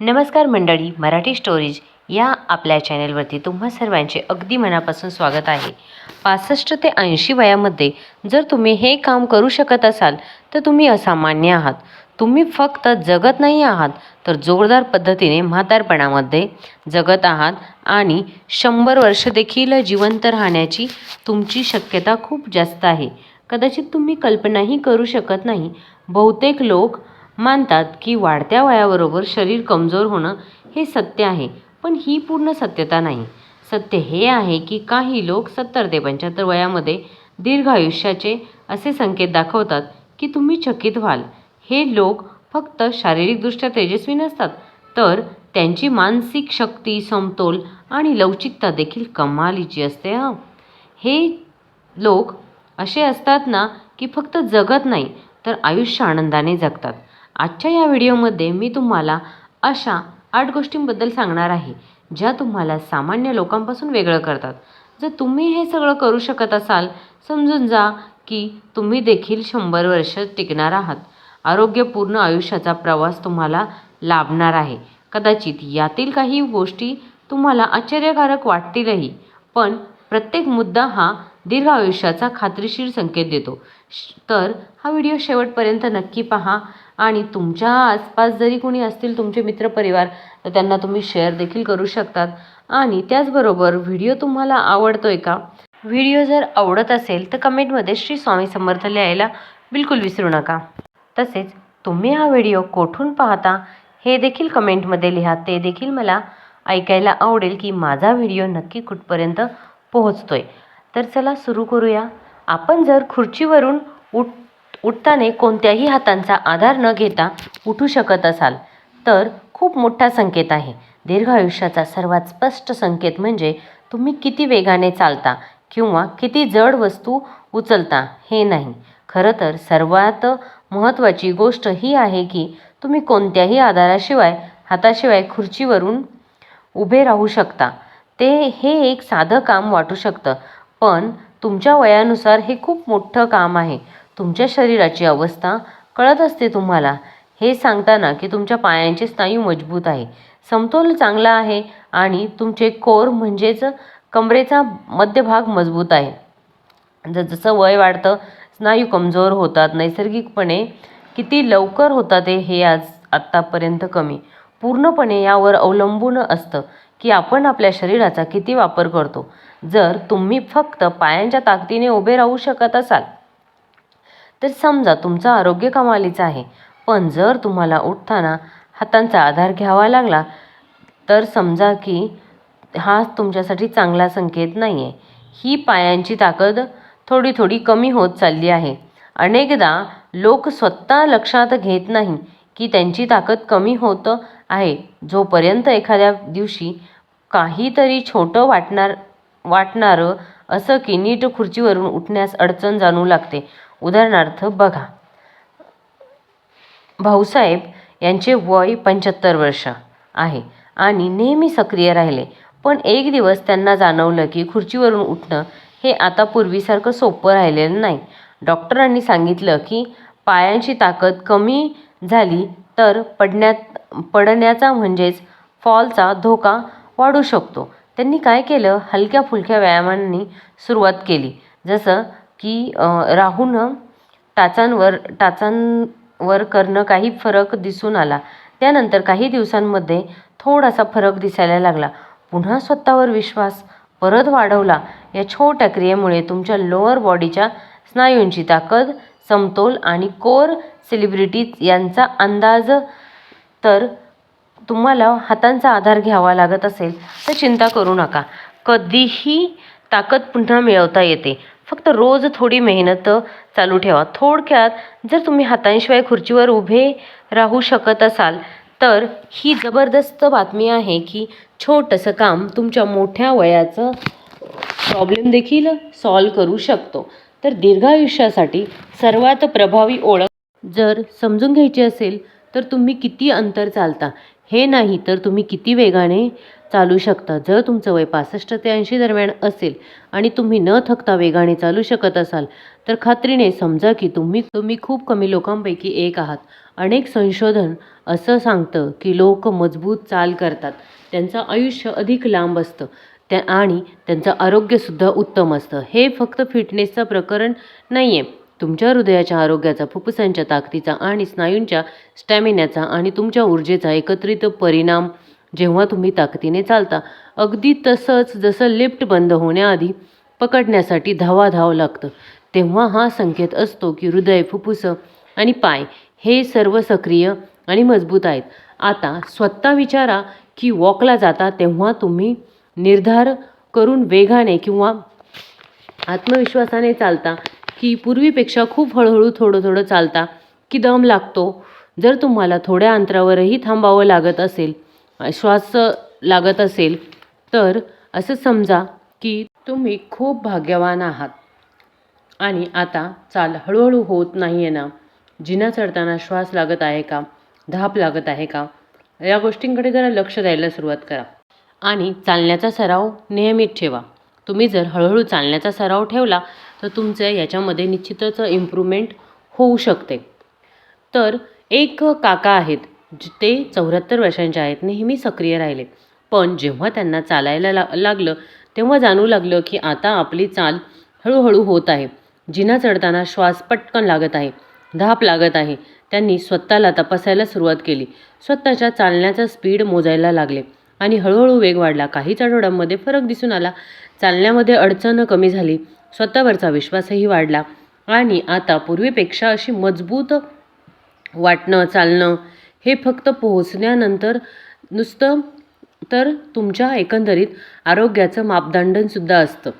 नमस्कार मंडळी, मराठी स्टोरीज या आपल्या चॅनलवरती तुम्हा सर्वांचे अगदी मनापासून स्वागत आहे. 65 ते 80 वयामध्ये जर तुम्ही हे काम करू शकत असाल तर तुम्ही असामान्य आहात. तुम्ही फक्त जगत नाही आहात तर जोरदार पद्धतीने म्हातारपणामध्ये जगत आहात आणि 100 वर्ष देखील जिवंत राहण्याची तुमची शक्यता खूप जास्त आहे. कदाचित तुम्ही कल्पनाही करू शकत नाही. बहुतेक लोक मानतात की वाढत्या वयाबरोबर शरीर कमजोर होणं हे सत्य आहे, पण ही पूर्ण सत्यता नाही. सत्य हे आहे की काही लोक 70 ते 75 वयामध्ये दीर्घ आयुष्याचे असे संकेत दाखवतात की तुम्ही चकित व्हाल. हे लोक फक्त शारीरिकदृष्ट्या तेजस्वी नसतात, तर त्यांची मानसिक शक्ती, समतोल आणि लवचिकता देखील कमालीची असते. हे लोक असे असतात ना की फक्त जगत नाही तर आयुष्य आनंदाने जगतात. आजच्या या व्हिडिओमध्ये मी तुम्हाला अशा 8 गोष्टींबद्दल सांगणार आहे ज्या तुम्हाला सामान्य लोकांपासून वेगळं करतात. जर तुम्ही हे सगळं करू शकत असाल, समजून जा की तुम्ही देखील 100 वर्ष टिकणार आहात. आरोग्यपूर्ण आयुष्याचा प्रवास तुम्हाला लाभणार आहे. कदाचित यातील काही गोष्टी तुम्हाला आश्चर्यकारक वाटतीलही, पण प्रत्येक मुद्दा हा दीर्घ आयुष्याचा खात्रीशीर संकेत देतो. तर हा व्हिडिओ शेवटपर्यंत नक्की पहा आणि तुमच्या आसपास जरी कोणी असतील तुमचे मित्रपरिवार तर त्यांना तुम्ही शेअर देखील करू शकतात. आणि त्याचबरोबर व्हिडिओ तुम्हाला आवडतोय का? व्हिडिओ जर आवडत असेल तर कमेंटमध्ये श्री स्वामी समर्थ लिहायला बिलकुल विसरू नका. तसेच तुम्ही हा व्हिडिओ कोठून पाहता हे देखील कमेंटमध्ये लिहा. ते देखील मला ऐकायला आवडेल की माझा व्हिडिओ नक्की कुठपर्यंत पोहोचतोय. तर चला सुरू करूया. आपण जर खुर्चीवरून उठताना कोणत्याही हातांचा आधार न घेता उठू शकत असाल तर खूप मोठा संकेत आहे. दीर्घ आयुष्याचा सर्वात स्पष्ट संकेत म्हणजे तुम्ही किती वेगाने चालता किंवा किती जड वस्तू उचलता हे नाही. खरं तर सर्वात महत्त्वाची गोष्ट ही आहे की तुम्ही कोणत्याही आधाराशिवाय, हाताशिवाय खुर्चीवरून उभे राहू शकता. हे एक साधं काम वाटू शकतं, पण तुमच्या वयानुसार हे खूप मोठं काम आहे. तुमच्या शरीराची अवस्था कळत असते तुम्हाला. हे सांगताना की तुमच्या पायांचे स्नायू मजबूत आहे, समतोल चांगला आहे आणि तुमचे कोर म्हणजेच कमरेचा मध्यभाग मजबूत आहे. जसं वय वाढतं स्नायू कमजोर होतात नैसर्गिकपणे. किती लवकर होतात हे आत्तापर्यंत कमी पूर्णपणे यावर अवलंबून असतं की आपण आपल्या शरीराचा किती वापर करतो. जर तुम्ही फक्त पायांच्या ताकदीने उभे राहू शकत असाल तर समजा तुमचं आरोग्य कमालीचं आहे. पण जर तुम्हाला उठताना हातांचा आधार घ्यावा लागला तर समजा की हा तुमच्यासाठी चांगला संकेत नाही आहे. ही पायांची ताकद थोडी थोडी कमी होत चालली आहे. अनेकदा लोक स्वतः लक्षात घेत नाही की त्यांची ताकद कमी होत आहे, जोपर्यंत एखाद्या दिवशी काहीतरी छोटं वाटणारं असं की नीट खुर्चीवरून उठण्यास अडचण जाणू लागते. उदाहरणार्थ बघा, भाऊसाहेब यांचे वय 75 वर्ष आहे आणि नेहमी सक्रिय राहिले. पण एक दिवस त्यांना जाणवलं की खुर्चीवरून उठणं हे आता पूर्वीसारखं सोपं राहिलेलं नाही. डॉक्टरांनी सांगितलं की पायांची ताकद कमी झाली तर पडण्याचा म्हणजेच फॉलचा धोका वाढू शकतो. त्यांनी काय केलं, हलक्या फुलक्या व्यायामांनी सुरुवात केली, जसं की राहून टाचांवर करणं. काही फरक दिसून आला. त्यानंतर काही दिवसांमध्ये थोडासा फरक दिसायला लागला. पुन्हा स्वतःवर विश्वास परत वाढवला. या छोट्या क्रियेमुळे तुमच्या लोअर बॉडीच्या स्नायूंची ताकद, समतोल आणि कोर स्टेबिलिटी यांचा अंदाज. तर तुम्हाला हातांचा आधार घ्यावा लागत असेल तर चिंता करू नका. कधीही ताकद पुन्हा मिळवता येते. फक्त रोज थोडी मेहनत चालू ठेवा. थोडक्यात जर तुम्ही हातांशिवाय खुर्चीवर उभे राहू शकत असाल तर ही जबरदस्त बातमी आहे की छोटंसं काम तुमच्या मोठ्या वयाचं प्रॉब्लेम देखील सॉल्व करू शकतो. तर दीर्घायुष्यासाठी सर्वात प्रभावी ओळख जर समजून घ्यायची असेल तर तुम्ही किती अंतर चालता हे नाही, तर तुम्ही किती वेगाने चालू शकता. जर तुमचं वय 65 ते 80 दरम्यान असेल आणि तुम्ही न थकता वेगाने चालू शकत असाल तर खात्रीने समजा की तुम्ही खूप कमी लोकांपैकी एक आहात. अनेक संशोधन असं सांगतं की लोक मजबूत चाल करतात त्यांचं आयुष्य अधिक लांब असतं आणि त्यांचं आरोग्यसुद्धा उत्तम असतं. हे फक्त फिटनेसचं प्रकरण नाही आहे. तुमच्या हृदयाच्या आरोग्याचा, फुफ्फुसांच्या ताकदीचा आणि स्नायूंच्या स्टॅमिनाचा आणि तुमच्या ऊर्जेचा एकत्रित परिणाम जेव्हा तुम्ही ताकदीने चालता. अगदी तसंच जसं लिफ्ट बंद होण्याआधी पकडण्यासाठी धावाधाव लागतं, तेव्हा हा संकेत असतो की हृदय, फुफ्फुसं आणि पाय हे सर्व सक्रिय आणि मजबूत आहेत. आता स्वतः विचारा की वॉकला जाता तेव्हा तुम्ही निर्धार करून वेगाने किंवा आत्मविश्वासाने चालता की पूर्वीपेक्षा खूप हळूहळू थोडं थोडं चालता की दम लागतो. जर तुम्हाला थोड्या अंतरावरही थांबावं लागत असेल, श्वास लागत असेल तर असं समजा की तुम्ही खूप भाग्यवान आहात. आणि आता चाल हळूहळू होत नाही आहे ना? जिना चढताना श्वास लागत आहे का? धाप लागत आहे का? या गोष्टींकडे जरा लक्ष द्यायला सुरुवात करा आणि चालण्याचा सराव नियमित ठेवा. तुम्ही जर हळूहळू चालण्याचा सराव ठेवला तर तुमचं याच्यामध्ये निश्चितच इम्प्रूव्हमेंट होऊ शकते. तर एक काका आहेत, ते 74 वर्षांचे आहेत, नेहमी सक्रिय राहिले. पण जेव्हा त्यांना चालायला लागलं तेव्हा जाणू लागलं की आता आपली चाल हळूहळू होत आहे. जिना चढताना श्वास पटकन लागत आहे, धाप लागत आहे. त्यांनी स्वतःला तपासायला सुरुवात केली, स्वतःच्या चालण्याचा स्पीड मोजायला लागले आणि हळूहळू वेग वाढला. काहीच आठवड्यांमध्ये फरक दिसून आला. चालण्यामध्ये अडचण कमी झाली, स्वतःवरचा विश्वासही वाढला आणि आता पूर्वीपेक्षा अशी मजबूत वाटणं, चालणं हे फक्त पोहोचण्यानंतर नुसतं तर तुमच्या एकंदरीत आरोग्याचं मापदंडसुद्धा असतं.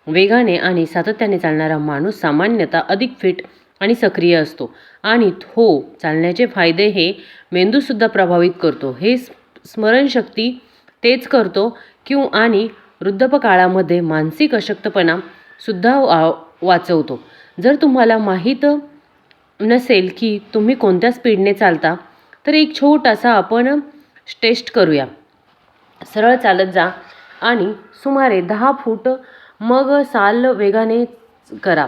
वेगाने आणि सातत्याने चालणारा माणूस सामान्यतः अधिक फिट आणि सक्रिय असतो आणि हो, चालण्याचे फायदे हे मेंदूसुद्धा प्रभावित करतो. हे स्मरणशक्ती तेच करतो आणि वृद्धापकाळामध्ये मानसिक अशक्तपणा सुद्धा वाचवतो. जर तुम्हाला माहीत नसेल की तुम्ही कोणत्या स्पीडने चालता तर एक छोटासा आपण टेस्ट करूया. सरळ चालत जा आणि सुमारे 10 फूट मग चाल वेगाने करा.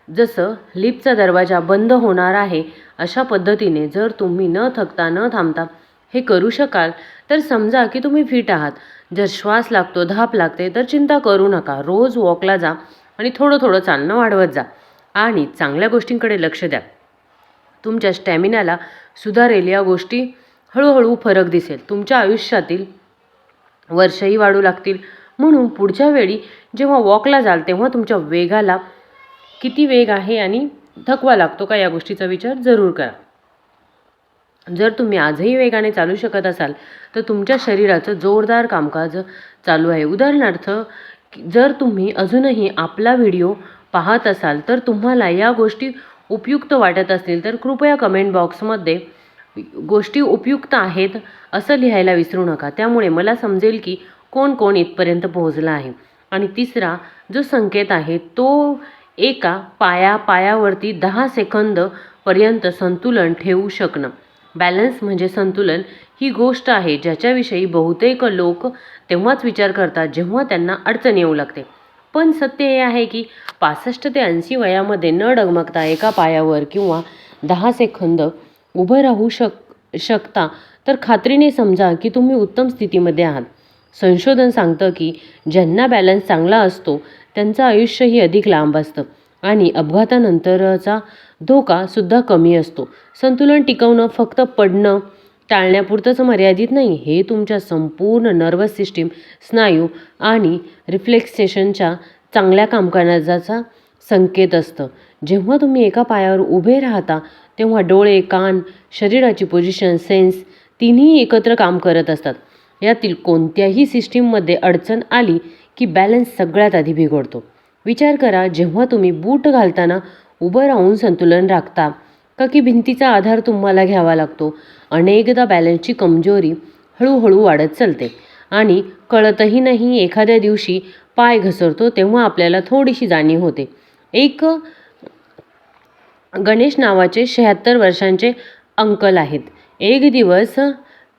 जसं लिफ्टचा दरवाजा बंद होणार आहे अशा पद्धतीने जर तुम्ही न थकता न थांबता हे करू शकाल तर समजा की तुम्ही फिट आहात. जर श्वास लागतो, धाप लागते तर चिंता करू नका. रोज वॉकला जा आणि थोडं थोडं चालणं वाढवत जा आणि चांगल्या गोष्टींकडे लक्ष द्या. तुमच्या स्टॅमिनाला सुधारेल. या गोष्टी हळूहळू फरक दिसेल. तुमच्या आयुष्यातील वर्षही वाढू लागतील. म्हणून पुढच्या वेळी जेव्हा वॉकला जाल तेव्हा तुमच्या वेगाला किती वेग आहे आणि थकवा लागतो का या गोष्टीचा विचार जरूर करा. जर तुम्ही आजही वेगाने चालू शकत असाल तर तुमच्या शरीराचं जोरदार कामकाज चालू आहे. उदाहरणार्थ, जर तुम्ही अजूनही आपला व्हिडिओ पाहत असाल तर तुम्हाला या गोष्टी उपयुक्त वाटत असतील तर कृपया कमेंट बॉक्समध्ये गोष्टी उपयुक्त आहेत असं लिहायला विसरू नका. त्यामुळे मला समजेल की कोण कोण इथपर्यंत पोहोचला आहे. आणि तिसरा जो संकेत आहे तो एका पायावरती 10 सेकंद पर्यंत संतुलन ठेवू शकणं. बॅलन्स म्हणजे संतुलन ही गोष्ट आहे ज्याच्याविषयी बहुतेक लोक तेव्हाच विचार करतात जेव्हा त्यांना अडचण येऊ लागते. पण सत्य हे आहे की 65 ते 80 वयामध्ये न डगमगता एका पायावर किंवा 10 सेकंद उभं राहू शकता तर खात्रीने समजा की तुम्ही उत्तम स्थितीमध्ये आहात. संशोधन सांगतं की ज्यांना बॅलन्स चांगला असतो त्यांचं आयुष्यही अधिक लांब असतं आणि अपघातानंतरचा धोकासुद्धा कमी असतो. संतुलन टिकवणं फक्त पडणं टाळण्यापुरतंच मर्यादित नाही. हे तुमच्या संपूर्ण नर्वस सिस्टीम, स्नायू आणि रिफ्लेक्सेशनच्या चांगल्या कामकाजाचा संकेत असतं. जेव्हा तुम्ही एका पायावर उभे राहता तेव्हा डोळे, कान, शरीराची पोझिशन, सेन्स तिन्ही एकत्र काम करत असतात. यातील कोणत्याही सिस्टीममध्ये अडचण आली की बॅलन्स सगळ्यात आधी बिघडतो. विचार करा, जेव्हा तुम्ही बूट घालताना उभं राहून संतुलन राखता का की भिंतीचा आधार तुम्हाला घ्यावा लागतो. अनेकदा बॅलन्सची कमजोरी हळूहळू वाढत चालते आणि कळतही नाही. एखाद्या दिवशी पाय घसरतो तेव्हा आपल्याला थोडीशी जाणीव होते. एक गणेश नावाचे 76 वर्षांचे अंकल आहेत. एक दिवस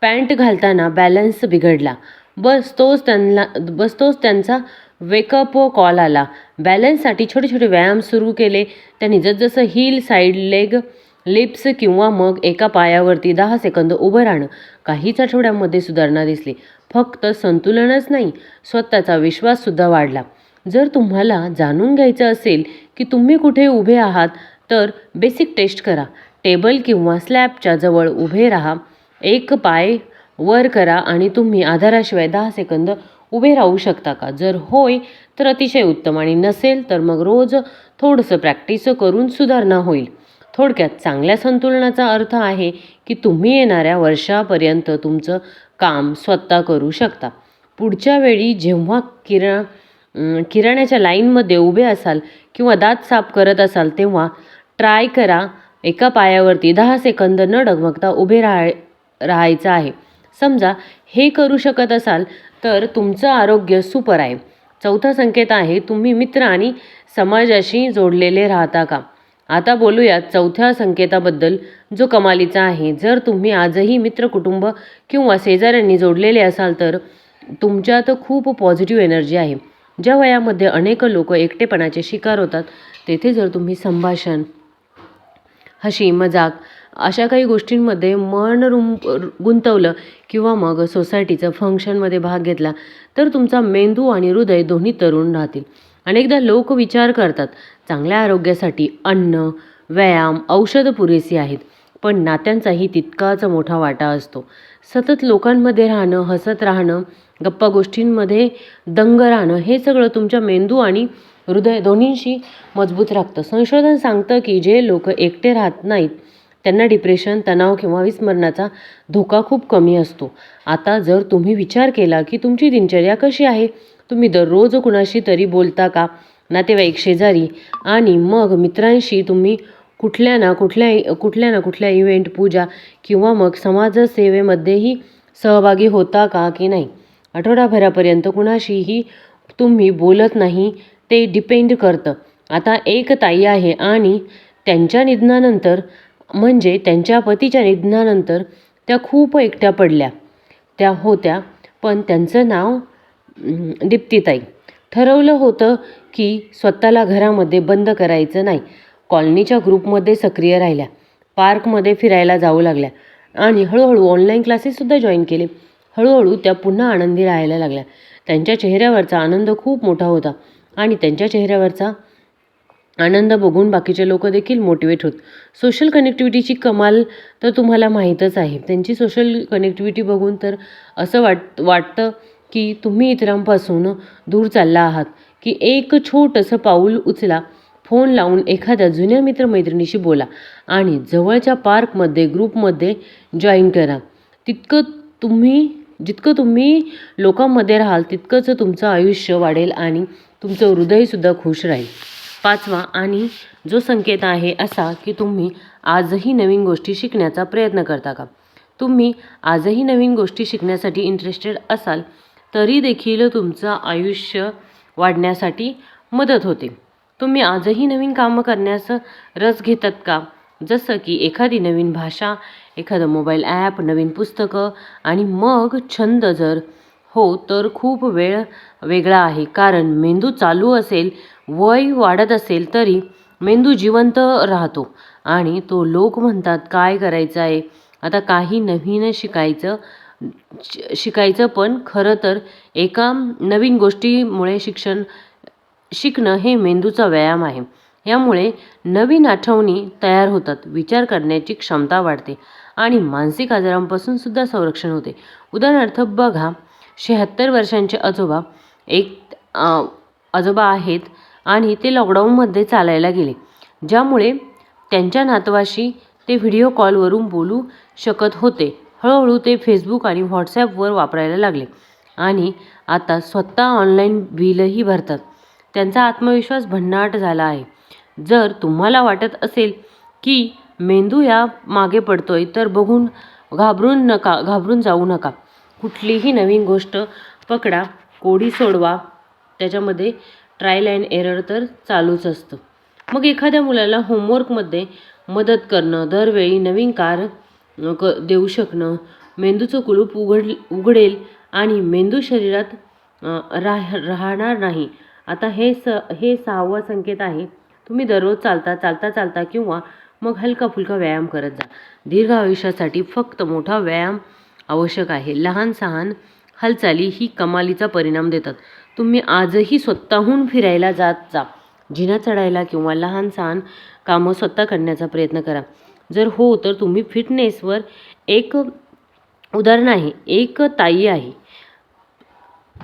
पॅन्ट घालताना बॅलन्स बिघडला. बस तोच त्यांचा वेकअप कॉल आला. बॅलन्ससाठी छोटे छोटे व्यायाम सुरू केले त्यांनी. जसजसं हील, साईड लेग, लिप्स किंवा मग एका पायावरती 10 सेकंद उभं राहणं, काहीच आठवड्यांमध्ये सुधारणा दिसली. फक्त संतुलनच नाही, स्वतःचा विश्वाससुद्धा वाढला. जर तुम्हाला जाणून घ्यायचं असेल की तुम्ही कुठे उभे आहात तर बेसिक टेस्ट करा. टेबल किंवा स्लॅबच्या जवळ उभे राहा. एक पाय वर करा आणि तुम्ही आधाराशिवाय 10 सेकंद उभे राहू शकता का? जर होय तर अतिशय उत्तम, आणि नसेल तर मग रोज थोडंसं प्रॅक्टिस करून सुधारणा होईल. थोडक्यात चांगल्या संतुलनाचा अर्थ आहे की तुम्ही येणाऱ्या वर्षापर्यंत तुमचं काम स्वतः करू शकता. पुढच्या वेळी जेव्हा किराण्याच्या लाईनमध्ये उभे असाल किंवा दात साफ करत असाल तेव्हा ट्राय करा एका पायावरती 10 सेकंद न डगमगता उभे राहायचं आहे. समजा हे करू शकत असाल तर तुमचं आरोग्य सुपर आहे. चौथा संकेत आहे, तुम्ही मित्र आणि समाजाशी जोडलेले राहता का? आता बोलूयात चौथ्या संकेताबद्दल, जो कमालीचा आहे. जर तुम्ही आजही मित्र, कुटुंब किंवा शेजाऱ्यांनी जोडलेले असाल तर तुमच्यात खूप पॉझिटिव्ह एनर्जी आहे. ज्या वयामध्ये अनेक लोक एकटेपणाचे शिकार होतात तेथे जर तुम्ही संभाषण, हशी, मजाक अशा काही गोष्टींमध्ये मन गुंतवलं किंवा मग सोसायटीचं फंक्शनमध्ये भाग घेतला तर तुमचा मेंदू आणि हृदय दोन्ही तरुण राहतील. अनेकदा लोक विचार करतात चांगल्या आरोग्यासाठी अन्न, व्यायाम, औषध पुरेसी आहेत, पण नात्यांचाही तितकाच मोठा वाटा असतो. सतत लोकांमध्ये राहणं, हसत राहणं, गप्पा गोष्टींमध्ये दंग राहणं, हे सगळं तुमच्या मेंदू आणि हृदय दोन्हींशी मजबूत राखतं. संशोधन सांगतं की जे लोक एकटे राहत नाहीत त्यांना डिप्रेशन, तणाव किंवा विस्मरणाचा धोका खूप कमी असतो. आता जर तुम्ही विचार केला की तुमची दिनचर्या कशी आहे, तुम्ही दररोज कुणाशी तरी बोलता का? नातेवाईक, शेजारी आणि मग मित्रांशी तुम्ही कुठल्या ना कुठल्या इव्हेंट, पूजा किंवा मग समाजसेवेमध्येही सहभागी होता का की नाही? आठवडाभरापर्यंत कुणाशीही तुम्ही बोलत नाही ते डिपेंड करतं. आता एक ताई आहे आणि त्यांच्या निधनानंतर, म्हणजे त्यांच्या पतीच्या निधनानंतर त्या खूप एकट्या पडल्या. त्या होत्या, पण त्यांचं नाव दीप्तीताई. ठरवलं होतं की स्वतःला घरामध्ये बंद करायचं नाही. कॉलनीच्या ग्रुपमध्ये सक्रिय राहिल्या, पार्कमध्ये फिरायला जाऊ लागल्या आणि हळूहळू ऑनलाईन क्लासेससुद्धा जॉईन केले. हळूहळू त्या पुन्हा आनंदी राहायला लागल्या. त्यांच्या चेहऱ्यावरचा आनंद खूप मोठा होता आणि त्यांच्या चेहऱ्यावरचा आनंद बघून बाकीचे लोक देखील मोटिवेट होत. सोशल कनेक्टिव्हिटीची कमाल तर तुम्हाला माहीतच आहे. त्यांची सोशल कनेक्टिव्हिटी बघून तर असं वाटतं की तुम्ही इतरांपासून दूर चालला आहात. की एक छोटंसं पाऊल उचला, फोन लावून एखाद्या जुन्या मित्रमैत्रिणीशी बोला आणि जवळच्या पार्कमध्ये, ग्रुपमध्ये जॉईन करा. जितकं तुम्ही लोकांमध्ये राहाल तितकंच तुमचं आयुष्य वाढेल आणि तुमचं हृदयसुद्धा खुश राहील. पाचवा आणि जो संकेत आहे असा की तुम्ही आजही नवीन गोष्टी शिकण्याचा प्रयत्न करता का? तुम्ही आजही नवीन गोष्टी शिकण्यासाठी इंटरेस्टेड असाल तरी देखील तुमचं आयुष्य वाढण्यासाठी मदत होते. तुम्ही आजही नवीन कामं करण्यास रस घेतात का? जसं की एखादी नवीन भाषा, एखादं मोबाईल ॲप, नवीन पुस्तकं आणि मग छंद. जर हो तर खूप वेगळा आहे, कारण मेंदू चालू असेल, वय वाढत असेल तरी मेंदू जिवंत राहतो आणि तो लोक म्हणतात काय करायचं आहे आता, काही नवीन शिकायचं पण खरं तर एका नवीन गोष्टीमुळे शिकणं हे मेंदूचा व्यायाम आहे. यामुळे नवीन आठवणी तयार होतात, विचार करण्याची क्षमता वाढते आणि मानसिक आजारांपासून सुद्धा संरक्षण होते. उदाहरणार्थ बघा, 76 वर्षांचे आजोबा आहेत आणि ते लॉकडाऊनमध्ये चालायला गेले, ज्यामुळे त्यांच्या नातवाशी ते व्हिडिओ कॉलवरून बोलू शकत होते. हळूहळू ते फेसबुक आणि व्हॉट्सॲपवर वापरायला लागले आणि आता स्वतः ऑनलाईन बिलही भरतात. त्यांचा आत्मविश्वास भन्नाट झाला आहे. जर तुम्हाला वाटत असेल की मेंदू या मागे पडतोय तर घाबरून जाऊ नका. कुठलीही नवीन गोष्ट पकडा, कोडी सोडवा, त्याच्यामध्ये ट्रायल अँड एरर तर चालूच असतं. मग एखाद्या मुलाला होमवर्कमध्ये मदत करणं, दरवेळी नवीन देऊ शकणं मेंदूचं कुलूप उघडेल आणि मेंदू शरीरात राहणार नाही. आता हे 6वा संकेत आहे. तुम्ही दररोज चालता किंवा मग हलका फुलका व्यायाम करत जा. दीर्घ आयुष्यासाठी फक्त मोठा व्यायाम आवश्यक आहे. लहान सहान हालचाली ही कमालीचा परिणाम देतात. तुम्ही आजही स्वतःहून फिरायला जात जा. जिना चढायला किंवा लहान सहान कामं स्वतः करण्याचा प्रयत्न करा. जर हो तर तुम्ही फिटनेसवर एक उदाहरण आहे. एक ताई आहे,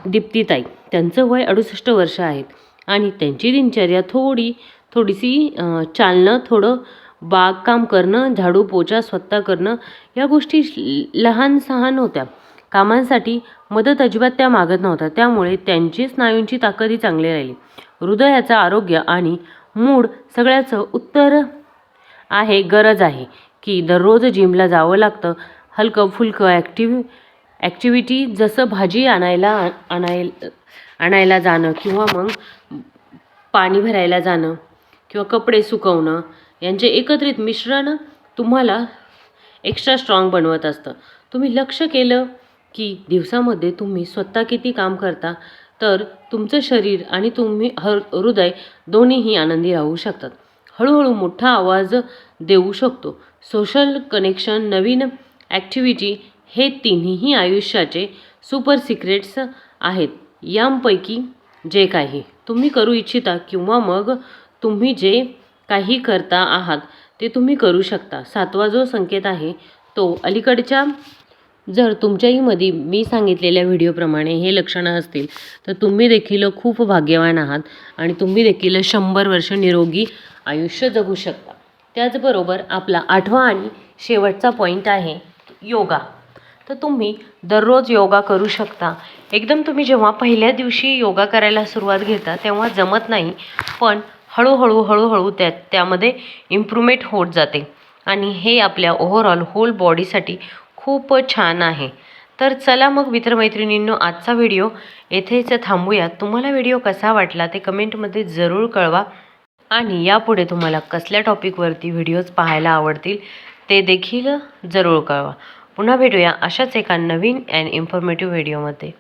दीप्तीताई. त्यांचं वय 68 वर्ष आहेत आणि त्यांची दिनचर्या थोडीशी चालणं, थोडं बागकाम करणं, झाडू पोछा स्वतः करणं या गोष्टी लहान सहान होत्या. कामांसाठी मदत अजिबात त्या मागत नव्हत्या. त्यामुळे त्यांची स्नायूंची ताकदही चांगली राहिली. हृदयाचं आरोग्य आणि मूड सगळ्याचं उत्तर आहे गरज आहे की दररोज जिमला जावं लागतं. हलकं फुलकं ॲक्टिव्हिटी जसं भाजी आणायला जाणं किंवा मग पाणी भरायला जाणं किंवा कपडे सुकवणं यांचे एकत्रित मिश्रण तुम्हाला एक्स्ट्रा स्ट्रॉंग बनवत असतं. तुम्ही लक्ष केलं की दिवसामध्ये तुम्ही स्वतः किती काम करता तर तुमचं शरीर आणि हृदय दोन्हीही आनंदी राहू शकतात. हळूहळू मोठा आवाज देऊ शकतो. सोशल कनेक्शन, नवीन ॲक्टिव्हिटी हे तिन्हीही आयुष्याचे सुपर सिक्रेट्स आहेत. यांपैकी जे काही तुम्ही करू इच्छिता किंवा मग तुम्ही जे काही करता आहात ते तुम्ही करू शकता. 7वा जो संकेत आहे तो अलीकडच्या जर तुमच्याही मी सांगितलेल्या व्हिडिओप्रमाणे हे लक्षणं असतील तर तुम्ही देखील खूप भाग्यवान आहात आणि तुम्ही देखील 100 वर्ष निरोगी आयुष्य जगू शकता. त्याचबरोबर आपला 8वा आणि शेवटचा पॉईंट आहे योगा. तर तुम्ही दररोज योगा करू शकता. एकदम तुम्ही जेव्हा पहिल्या दिवशी योगा करायला सुरुवात घेता तेव्हा जमत नाही, पण हळूहळू त्यामध्ये इम्प्रूव्हमेंट होत जाते आणि हे आपल्या ओव्हरऑल होल बॉडीसाठी खूप छान आहे. तर चला मग मित्रमैत्रिणींनो, आजचा व्हिडिओ येथेच थांबूयात. तुम्हाला व्हिडिओ कसा वाटला ते कमेंटमध्ये जरूर कळवा आणि यापुढे तुम्हाला कसल्या टॉपिकवरती व्हिडिओज पाहायला आवडतील ते देखील जरूर कळवा. पुन्हा भेटूया अशाच एका नवीन अँड इन्फॉर्मेटिव्ह व्हिडिओमध्ये.